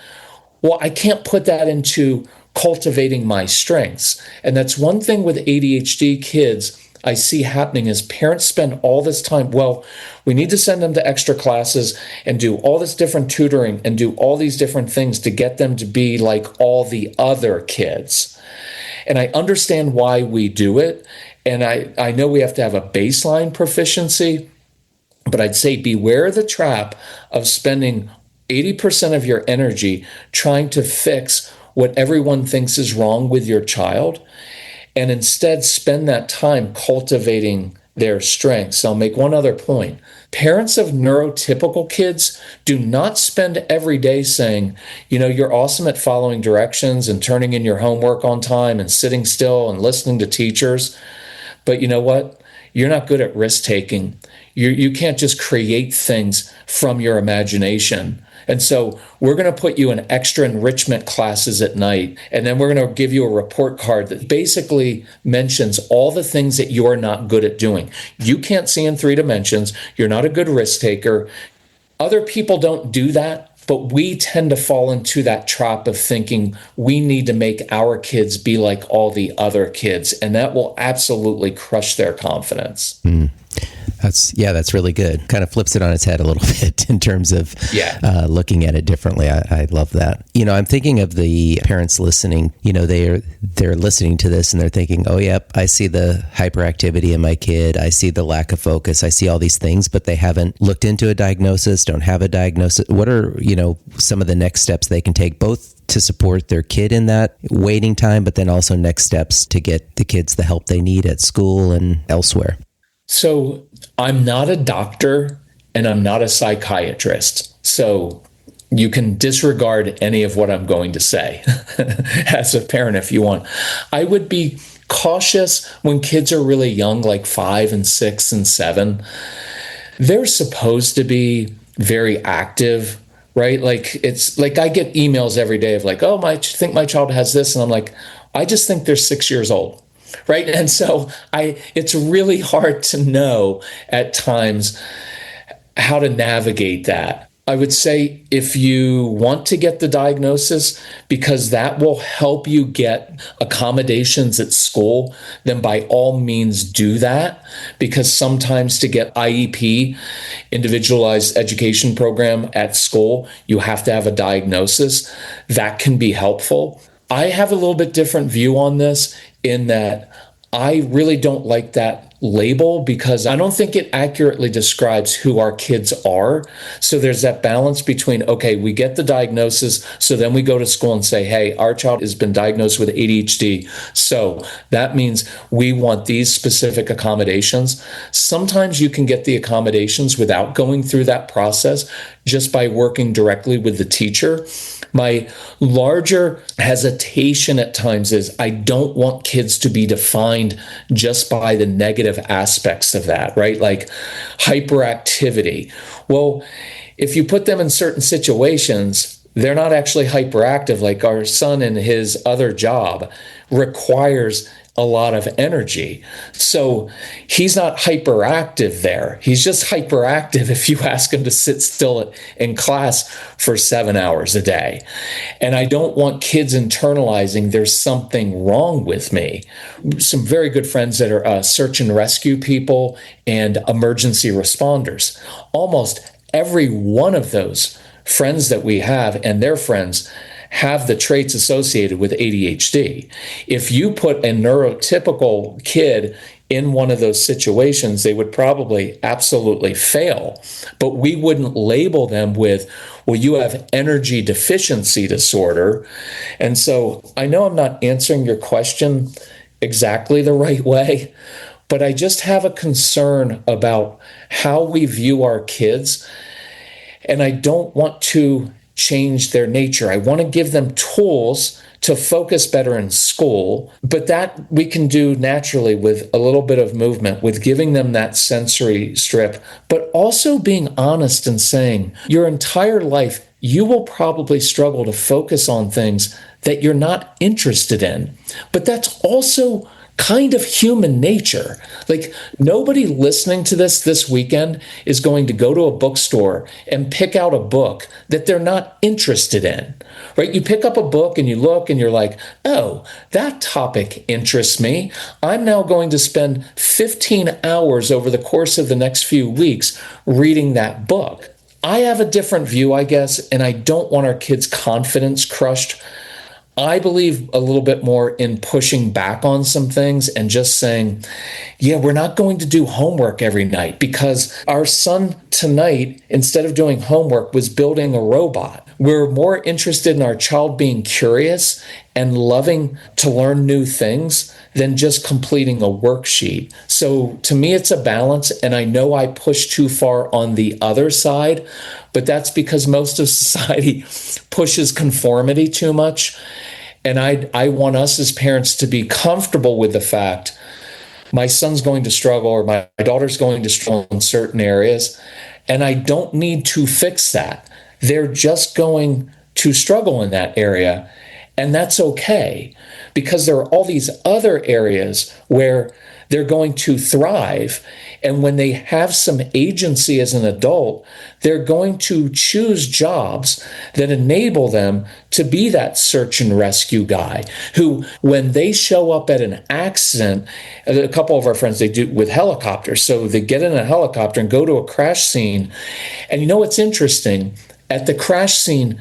well, I can't put that into cultivating my strengths. And that's one thing with ADHD kids I see happening is parents spend all this time, well, we need to send them to extra classes and do all this different tutoring and do all these different things to get them to be like all the other kids. And I understand why we do it. And I know we have to have a baseline proficiency, but I'd say beware the trap of spending 80% of your energy trying to fix what everyone thinks is wrong with your child, and instead spend that time cultivating their strengths. I'll make one other point. Parents of neurotypical kids do not spend every day saying, you're awesome at following directions and turning in your homework on time and sitting still and listening to teachers. But you know what? You're not good at risk taking. You can't just create things from your imagination. And so we're going to put you in extra enrichment classes at night, and then we're going to give you a report card that basically mentions all the things that you're not good at doing. You can't see in 3 dimensions. You're not a good risk taker. Other people don't do that, but we tend to fall into that trap of thinking we need to make our kids be like all the other kids, and that will absolutely crush their confidence. That's really good. Kind of flips it on its head a little bit in terms of looking at it differently. I love that. I'm thinking of the parents listening. They're listening to this and they're thinking, oh, yep, I see the hyperactivity in my kid. I see the lack of focus. I see all these things, but they haven't looked into a diagnosis, don't have a diagnosis. What are, some of the next steps they can take, both to support their kid in that waiting time, but then also next steps to get the kids the help they need at school and elsewhere? So I'm not a doctor and I'm not a psychiatrist. So you can disregard any of what I'm going to say as a parent if you want. I would be cautious when kids are really young, like 5 and 6 and 7. They're supposed to be very active, right? Like it's like I get emails every day of like, oh, I think my child has this. And I'm like, I just think they're 6 years old. Right. And so it's really hard to know at times how to navigate that. I would say if you want to get the diagnosis, because that will help you get accommodations at school, then by all means do that. Because sometimes to get IEP, individualized education program at school, you have to have a diagnosis. That can be helpful. I have a little bit different view on this in that I really don't like that label because I don't think it accurately describes who our kids are. So there's that balance between, okay, we get the diagnosis, so then we go to school and say, hey, our child has been diagnosed with ADHD. So that means we want these specific accommodations. Sometimes you can get the accommodations without going through that process just by working directly with the teacher. My larger hesitation at times is I don't want kids to be defined just by the negative aspects of that, right? Like hyperactivity. Well, if you put them in certain situations, they're not actually hyperactive. Like our son in his other job requires a lot of energy. So he's not hyperactive there. He's just hyperactive if you ask him to sit still in class for 7 hours a day. And I don't want kids internalizing there's something wrong with me. Some very good friends that are search and rescue people and emergency responders. Almost every one of those friends that we have and their friends have the traits associated with ADHD. If you put a neurotypical kid in one of those situations, they would probably absolutely fail. But we wouldn't label them with, well, you have energy deficiency disorder. And so I know I'm not answering your question exactly the right way, but I just have a concern about how we view our kids. And I don't want to change their nature. I want to give them tools to focus better in school, but that we can do naturally with a little bit of movement, with giving them that sensory strip, but also being honest and saying your entire life, you will probably struggle to focus on things that you're not interested in. But that's also kind of human nature. Like nobody listening to this weekend is going to go to a bookstore and pick out a book that they're not interested in, right? You pick up a book and you look and you're like, oh, that topic interests me. I'm now going to spend 15 hours over the course of the next few weeks reading that book. I have a different view, I guess, and I don't want our kids' confidence crushed. I believe a little bit more in pushing back on some things and just saying, yeah, we're not going to do homework every night, because our son tonight, instead of doing homework, was building a robot. We're more interested in our child being curious and loving to learn new things than just completing a worksheet. So to me, it's a balance. And I know I push too far on the other side, but that's because most of society pushes conformity too much. And I want us as parents to be comfortable with the fact my son's going to struggle or my daughter's going to struggle in certain areas, and I don't need to fix that. They're just going to struggle in that area, and that's okay, because there are all these other areas where they're going to thrive. And when they have some agency as an adult, they're going to choose jobs that enable them to be that search and rescue guy who, when they show up at an accident, a couple of our friends, they do with helicopters. So they get in a helicopter and go to a crash scene. And you know what's interesting? At the crash scene,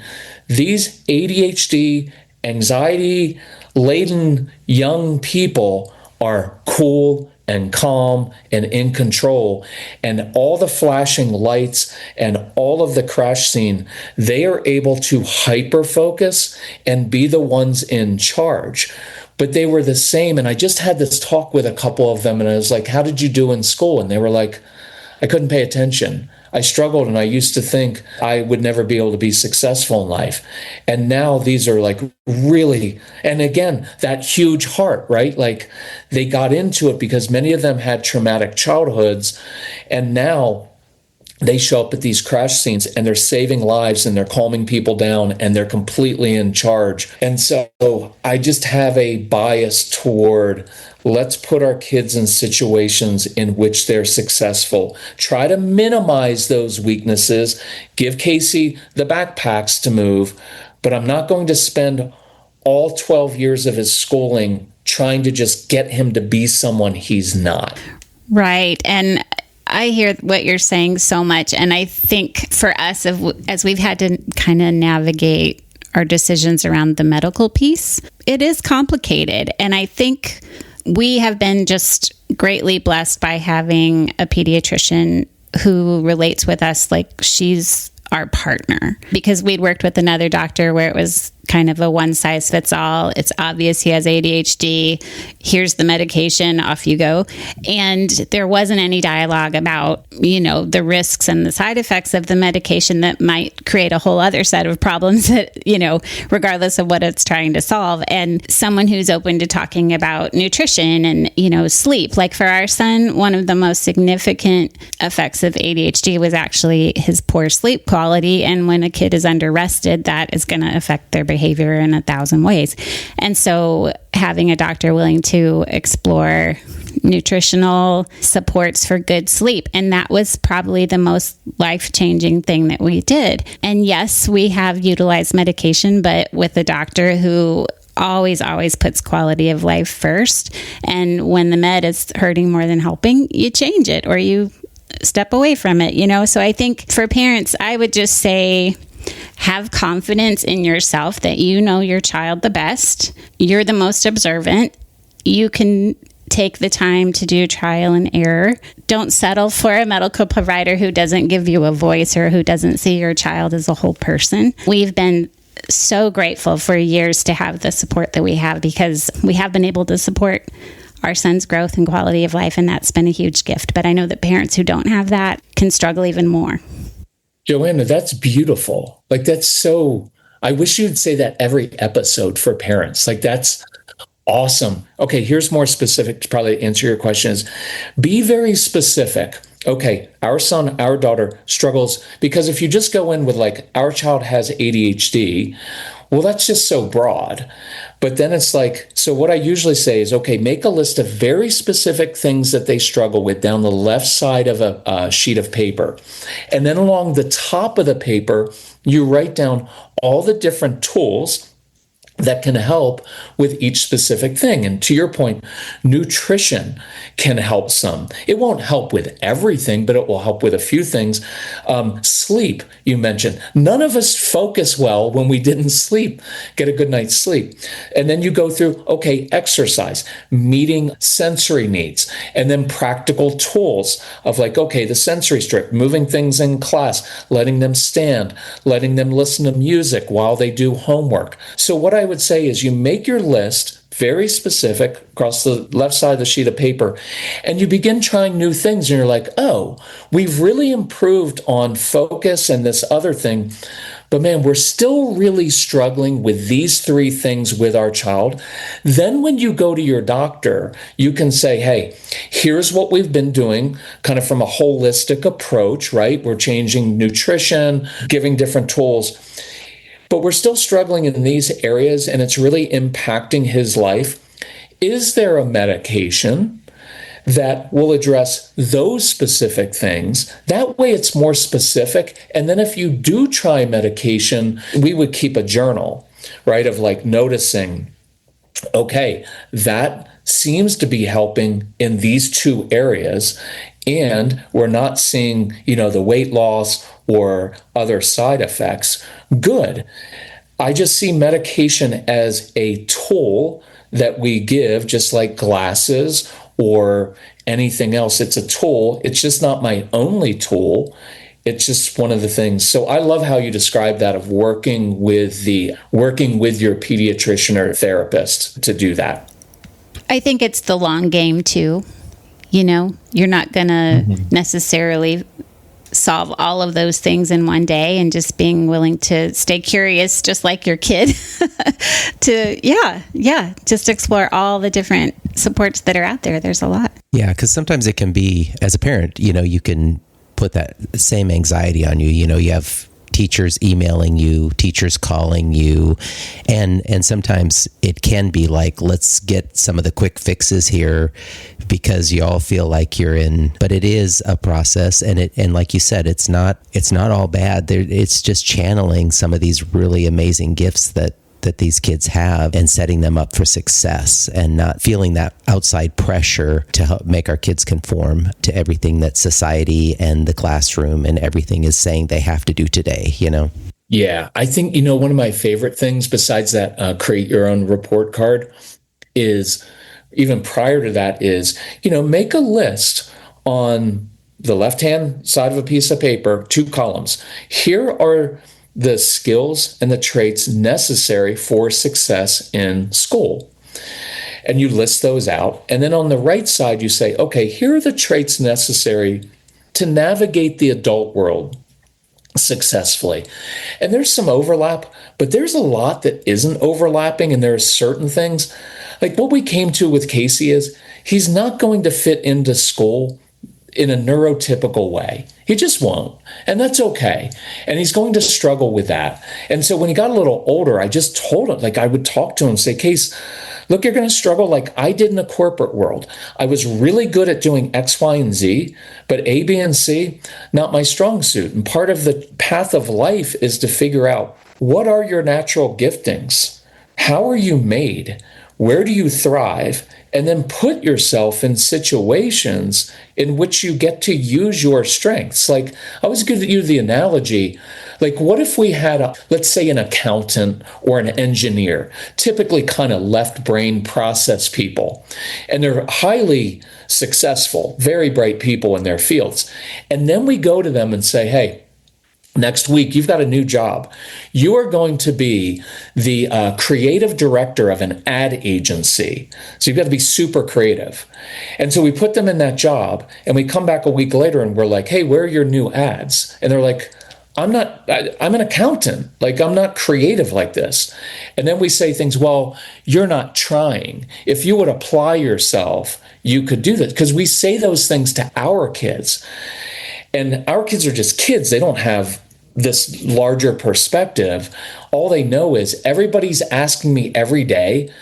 these ADHD, anxiety-laden young people are cool and calm and in control. And all the flashing lights and all of the crash scene, they are able to hyper-focus and be the ones in charge. But they were the same. And I just had this talk with a couple of them, and I was like, how did you do in school? And they were like, I couldn't pay attention. I struggled, and I used to think I would never be able to be successful in life. And now these are like really, and again, that huge heart, right? Like they got into it because many of them had traumatic childhoods, and now they show up at these crash scenes and they're saving lives and they're calming people down and they're completely in charge. And so I just have a bias toward, let's put our kids in situations in which they're successful. Try to minimize those weaknesses. Give Casey the backpacks to move, but I'm not going to spend all 12 years of his schooling trying to just get him to be someone he's not. Right. And I hear what you're saying so much. And I think for us, as we've had to kind of navigate our decisions around the medical piece, it is complicated. And I think We have been just greatly blessed by having a pediatrician who relates with us like she's our partner, because we'd worked with another doctor where it was kind of a one size fits all. It's obvious he has ADHD. Here's the medication, off you go. And there wasn't any dialogue about, the risks and the side effects of the medication that might create a whole other set of problems that, regardless of what it's trying to solve. And someone who's open to talking about nutrition and, sleep. Like for our son, one of the most significant effects of ADHD was actually his poor sleep quality. And when a kid is under rested, that is going to affect their behavior in 1,000 ways. And so having a doctor willing to explore nutritional supports for good sleep. And that was probably the most life-changing thing that we did. And yes, we have utilized medication, but with a doctor who always puts quality of life first. And when the med is hurting more than helping, you change it or you step away from it, So I think for parents, I would just say, have confidence in yourself that you know your child the best. You're the most observant. You can take the time to do trial and error. Don't settle for a medical provider who doesn't give you a voice or who doesn't see your child as a whole person. We've been so grateful for years to have the support that we have, because we have been able to support our son's growth and quality of life, and that's been a huge gift. But I know that parents who don't have that can struggle even more. Joanna, that's beautiful. Like, that's so, I wish you'd say that every episode for parents. Like, that's awesome. Okay, here's more specific to probably answer your question is, be very specific. Okay, our son, our daughter struggles, because if you just go in with like, our child has ADHD, well, that's just so broad. But then it's like, so what I usually say is, okay, make a list of very specific things that they struggle with down the left side of a sheet of paper. And then along the top of the paper, you write down all the different tools that can help with each specific thing. And to your point, nutrition can help some. It won't help with everything, but it will help with a few things. Sleep, you mentioned. None of us focus well when we didn't sleep, get a good night's sleep. And then you go through, okay, exercise, meeting sensory needs, and then practical tools of like, okay, the sensory strip, moving things in class, letting them stand, letting them listen to music while they do homework. So what I would say is you make your list very specific across the left side of the sheet of paper, and you begin trying new things, and you're like, oh, we've really improved on focus and this other thing, but man, we're still really struggling with these three things with our child. Then when you go to your doctor, you can say, hey, here's what we've been doing kind of from a holistic approach, right? We're changing nutrition, giving different tools, but we're still struggling in these areas, and it's really impacting his life. Is there a medication that will address those specific things? That way it's more specific. And then if you do try medication, we would keep a journal, right, of like noticing, okay, that seems to be helping in these two areas, and we're not seeing, the weight loss or other side effects. Good. I just see medication as a tool that we give, just like glasses or anything else. It's a tool. It's just not my only tool. It's just one of the things. So I love how you describe that of working with your pediatrician or therapist to do that. I think it's the long game too. You're not going to necessarily solve all of those things in one day, and just being willing to stay curious, just like your kid, to, just explore all the different supports that are out there. There's a lot. Yeah, because sometimes it can be, as a parent, you can put that same anxiety on you. You have teachers emailing you, teachers calling you, and sometimes it can be like, let's get some of the quick fixes here because you all feel like you're in, but it is a process, and like you said, it's not all bad. It's just channeling some of these really amazing gifts that these kids have and setting them up for success, and not feeling that outside pressure to help make our kids conform to everything that society and the classroom and everything is saying they have to do today, Yeah, I think, one of my favorite things besides that create your own report card is even prior to that is, make a list on the left-hand side of a piece of paper, 2 columns. Here are the skills and the traits necessary for success in school. And you list those out. And then on the right side, you say, okay, here are the traits necessary to navigate the adult world successfully. And there's some overlap, but there's a lot that isn't overlapping. And there are certain things, like what we came to with Casey is he's not going to fit into school in a neurotypical way. He just won't. And that's okay. And he's going to struggle with that. And so when he got a little older, I just told him, like I would talk to him and say, Case, look, you're going to struggle like I did in the corporate world. I was really good at doing X, Y, and Z, but A, B, and C, not my strong suit. And part of the path of life is to figure out, what are your natural giftings? How are you made? Where do you thrive? And then put yourself in situations in which you get to use your strengths. Like, I always give you the analogy, like, what if we had, let's say, an accountant or an engineer, typically kind of left brain process people, and they're highly successful, very bright people in their fields. And then we go to them and say, hey, next week, you've got a new job. You are going to be the creative director of an ad agency. So you've got to be super creative. And so we put them in that job, and we come back a week later and we're like, hey, where are your new ads? And they're like, I'm an accountant. Like, I'm not creative like this. And then we say things, well, you're not trying. If you would apply yourself, you could do this. Because we say those things to our kids. And our kids are just kids. They don't have this larger perspective. All they know is everybody's asking me every day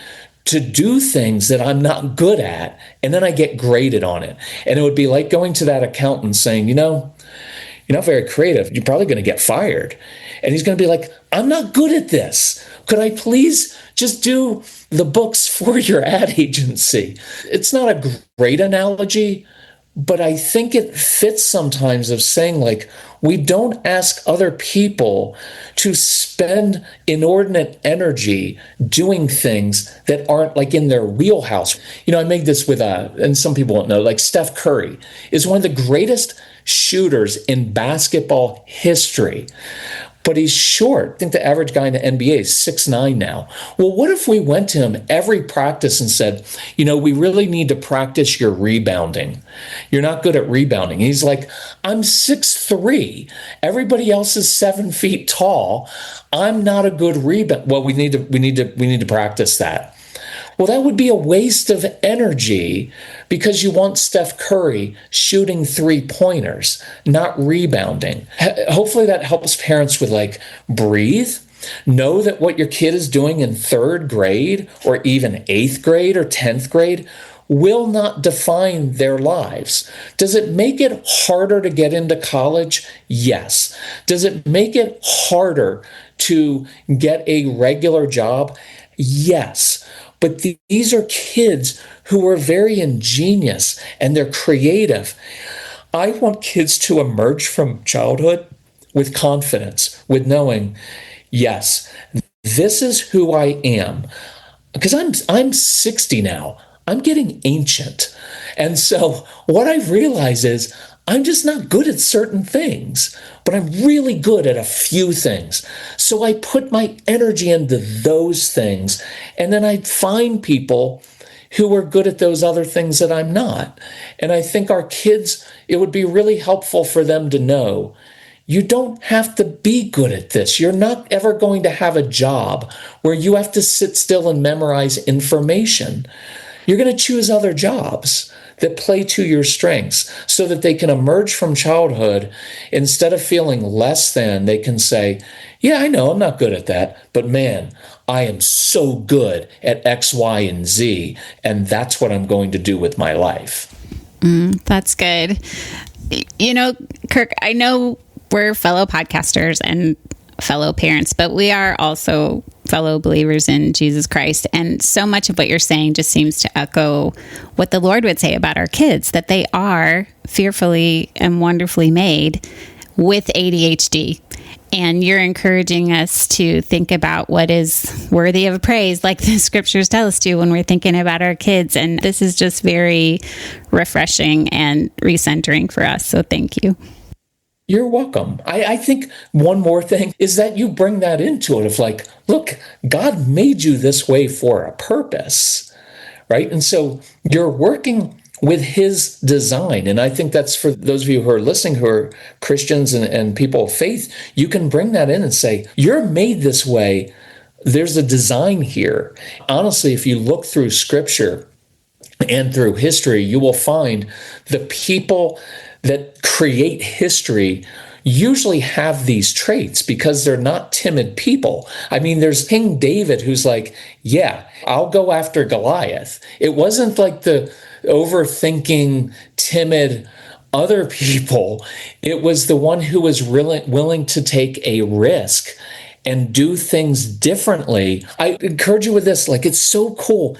to do things that I'm not good at, and then I get graded on it. And it would be like going to that accountant saying, you're not very creative. You're probably going to get fired. And he's going to be like, I'm not good at this. Could I please just do the books for your ad agency? It's not a great analogy, but I think it fits sometimes of saying, like, we don't ask other people to spend inordinate energy doing things that aren't like in their wheelhouse. I made this with, and some people won't know, like Steph Curry is one of the greatest shooters in basketball history. But he's short. I think the average guy in the NBA is 6'9" now. Well, what if we went to him every practice and said, we really need to practice your rebounding. You're not good at rebounding. And he's like, I'm 6'3". Everybody else is 7 feet tall. I'm not a good rebound. Well, we need to practice that. Well, that would be a waste of energy because you want Steph Curry shooting 3-pointers, not rebounding. Hopefully that helps parents with breathe. Know that what your kid is doing in 3rd grade or even 8th grade or 10th grade will not define their lives. Does it make it harder to get into college? Yes. Does it make it harder to get a regular job? Yes. But these are kids who are very ingenious and they're creative. I want kids to emerge from childhood with confidence, with knowing, yes, this is who I am. Because I'm 60 now. I'm getting ancient. And so what I realize is I'm just not good at certain things, but I'm really good at a few things. So I put my energy into those things, and then I find people who are good at those other things that I'm not. And I think our kids, it would be really helpful for them to know, you don't have to be good at this. You're not ever going to have a job where you have to sit still and memorize information. You're going to choose other jobs that play to your strengths so that they can emerge from childhood. Instead of feeling less than, they can say, yeah, I know I'm not good at that, but man, I am so good at X, Y, and Z, and that's what I'm going to do with my life. That's good. Kirk, I know we're fellow podcasters and fellow parents, but we are also fellow believers in Jesus Christ. And so much of what you're saying just seems to echo what the Lord would say about our kids, that they are fearfully and wonderfully made with ADHD. And you're encouraging us to think about what is worthy of praise, like the scriptures tell us to when we're thinking about our kids. And this is just very refreshing and recentering for us. So thank you. You're welcome. I think one more thing is that you bring that into it of like, look, God made you this way for a purpose, right? And so you're working with his design. And I think that's for those of you who are listening, who are Christians and people of faith, you can bring that in and say, you're made this way. There's a design here. Honestly, if you look through scripture and through history, you will find the people that create history usually have these traits because they're not timid people. I mean, there's King David who's like, yeah, I'll go after Goliath. It wasn't like the overthinking, timid other people. It was the one who was really willing to take a risk and do things differently. I encourage you with this, like, it's so cool.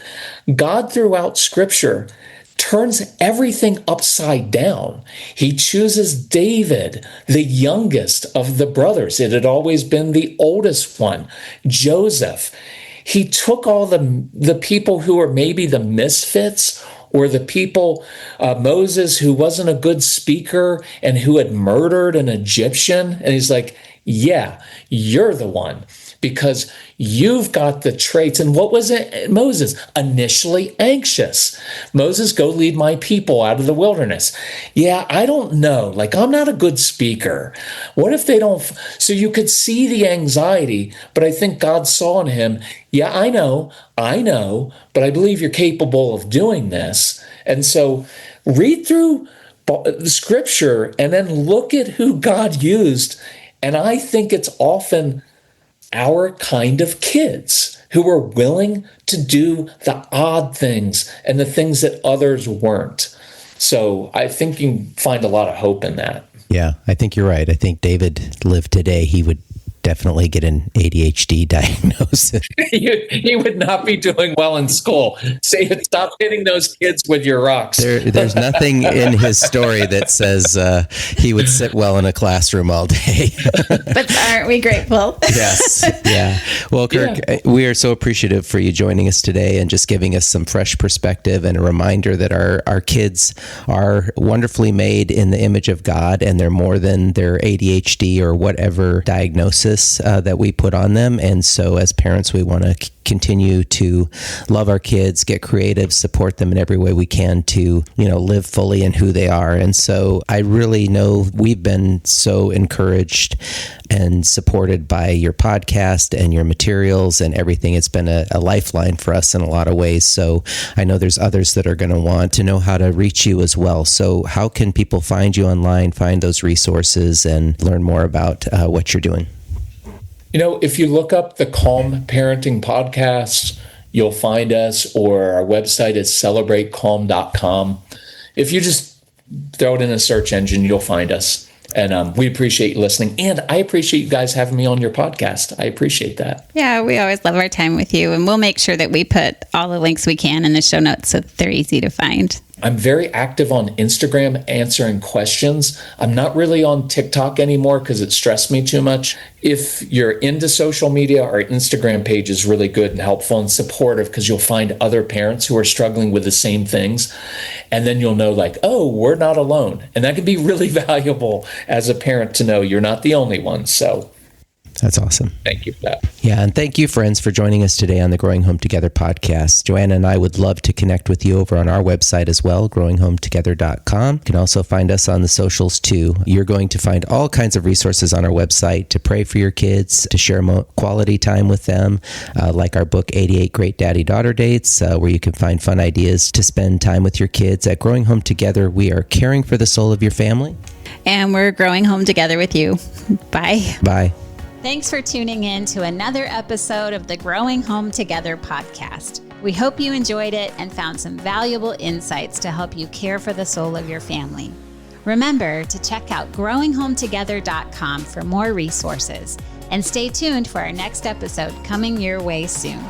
God throughout scripture turns everything upside down. He chooses David, the youngest of the brothers. It had always been the oldest one, Joseph. He took all the people who were maybe the misfits, or the people, Moses, who wasn't a good speaker and who had murdered an Egyptian. And he's like, yeah, you're the one because you've got the traits. And what was it? Moses, initially anxious. Moses, go lead my people out of the wilderness. Yeah, I don't know. Like, I'm not a good speaker. What if they don't? So you could see the anxiety, but I think God saw in him, yeah, I know, but I believe you're capable of doing this. And so read through the scripture and then look at who God used. And I think it's often our kind of kids who were willing to do the odd things and the things that others weren't. So I think you can find a lot of hope in that. Yeah, I think you're right. I think David lived today, he would definitely get an ADHD diagnosis. He would not be doing well in school. Say, stop hitting those kids with your rocks. There's nothing in his story that says he would sit well in a classroom all day. But aren't we grateful? Yes. Yeah. Well, Kirk, we are so appreciative for you joining us today and just giving us some fresh perspective and a reminder that our kids are wonderfully made in the image of God, and they're more than their ADHD or whatever diagnosis that we put on them. And so as parents, we want to continue to love our kids, get creative, support them in every way we can to, live fully in who they are. And so I really know we've been so encouraged and supported by your podcast and your materials and everything. It's been a lifeline for us in a lot of ways. So I know there's others that are going to want to know how to reach you as well. So how can people find you online, find those resources, and learn more about what you're doing? If you look up the Calm Parenting Podcast, you'll find us, or our website is celebratecalm.com. If you just throw it in a search engine, you'll find us. And we appreciate you listening. And I appreciate you guys having me on your podcast. I appreciate that. Yeah, we always love our time with you. And we'll make sure that we put all the links we can in the show notes so that they're easy to find. I'm very active on Instagram answering questions. I'm not really on TikTok anymore because it stressed me too much. If you're into social media, our Instagram page is really good and helpful and supportive because you'll find other parents who are struggling with the same things. And then you'll know, like, oh, we're not alone. And that can be really valuable as a parent to know you're not the only one. So that's awesome. Thank you for that. Yeah, and thank you, friends, for joining us today on the Growing Home Together podcast. Joanna and I would love to connect with you over on our website as well, growinghometogether.com. You can also find us on the socials, too. You're going to find all kinds of resources on our website to pray for your kids, to share quality time with them, like our book, 88 Great Daddy-Daughter Dates, where you can find fun ideas to spend time with your kids. At Growing Home Together, we are caring for the soul of your family. And we're growing home together with you. Bye. Bye. Thanks for tuning in to another episode of the Growing Home Together podcast. We hope you enjoyed it and found some valuable insights to help you care for the soul of your family. Remember to check out growinghometogether.com for more resources, and stay tuned for our next episode coming your way soon.